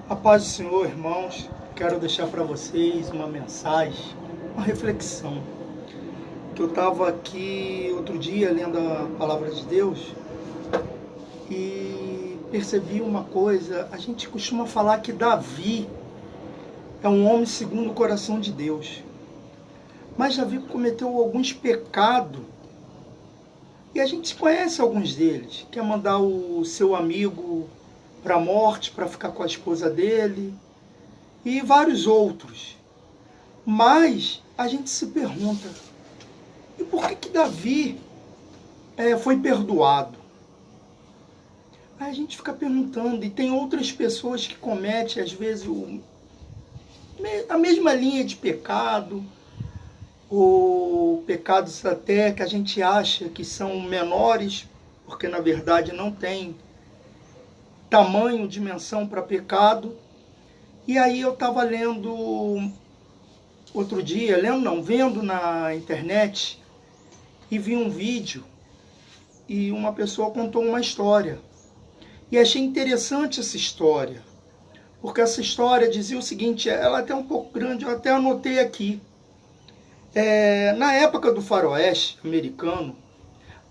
A paz do Senhor, irmãos, quero deixar para vocês uma mensagem, uma reflexão. Que eu estava aqui outro dia lendo a palavra de Deus e percebi uma coisa. A gente costuma falar que Davi é um homem segundo o coração de Deus. Mas Davi cometeu alguns pecados e a gente conhece alguns deles. Quer mandar o seu amigo para a morte, para ficar com a esposa dele, e vários outros. Mas a gente se pergunta, e por que Davi foi perdoado? Aí a gente fica perguntando, e tem outras pessoas que cometem, às vezes, a mesma linha de pecado, ou pecados até que a gente acha que são menores, porque na verdade não tem tamanho, dimensão para pecado. E aí eu estava lendo outro dia, vendo na internet, e vi um vídeo e uma pessoa contou uma história. E achei interessante essa história, porque essa história dizia o seguinte, ela é até um pouco grande, eu até anotei aqui. Na época do faroeste americano,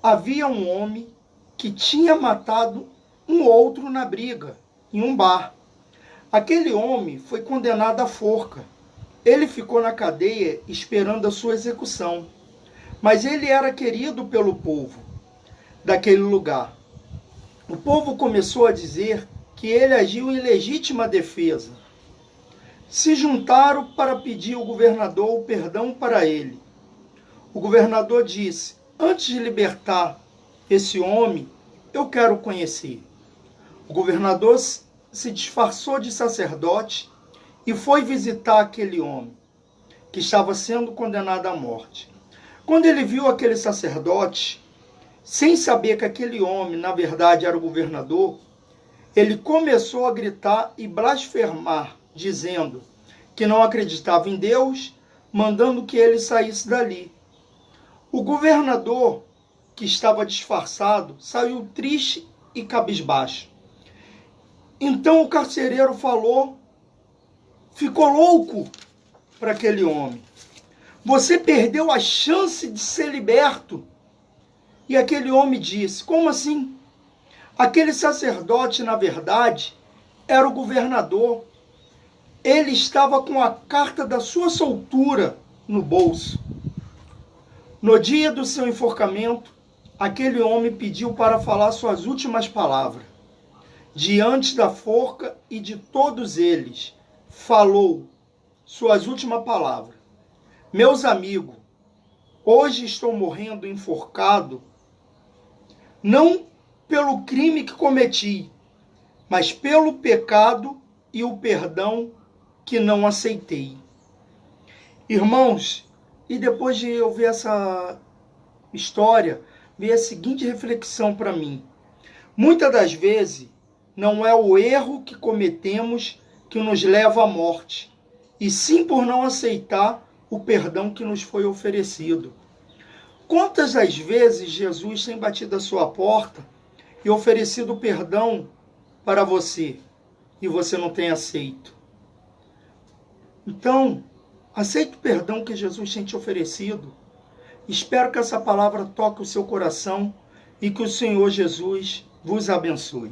havia um homem que tinha matado um outro na briga, em um bar. Aquele homem foi condenado à forca. Ele ficou na cadeia esperando a sua execução. Mas ele era querido pelo povo daquele lugar. O povo começou a dizer que ele agiu em legítima defesa. Se juntaram para pedir ao governador o perdão para ele. O governador disse, antes de libertar esse homem, eu quero conhecer. O governador se disfarçou de sacerdote e foi visitar aquele homem que estava sendo condenado à morte. Quando ele viu aquele sacerdote, sem saber que aquele homem, na verdade, era o governador, ele começou a gritar e blasfemar, dizendo que não acreditava em Deus, mandando que ele saísse dali. O governador, que estava disfarçado, saiu triste e cabisbaixo. Então o carcereiro ficou louco para aquele homem. Você perdeu a chance de ser liberto. E aquele homem disse, como assim? Aquele sacerdote, na verdade, era o governador. Ele estava com a carta da sua soltura no bolso. No dia do seu enforcamento, aquele homem pediu para falar suas últimas palavras. Diante da forca e de todos eles, falou suas últimas palavras. Meus amigos, hoje estou morrendo enforcado, não pelo crime que cometi, mas pelo pecado e o perdão que não aceitei. Irmãos, e depois de eu ver essa história, veio a seguinte reflexão para mim. Muitas das vezes, não é o erro que cometemos que nos leva à morte, e sim por não aceitar o perdão que nos foi oferecido. Quantas das vezes Jesus tem batido a sua porta e oferecido perdão para você, e você não tem aceito? Então, aceite o perdão que Jesus tem te oferecido. Espero que essa palavra toque o seu coração e que o Senhor Jesus vos abençoe.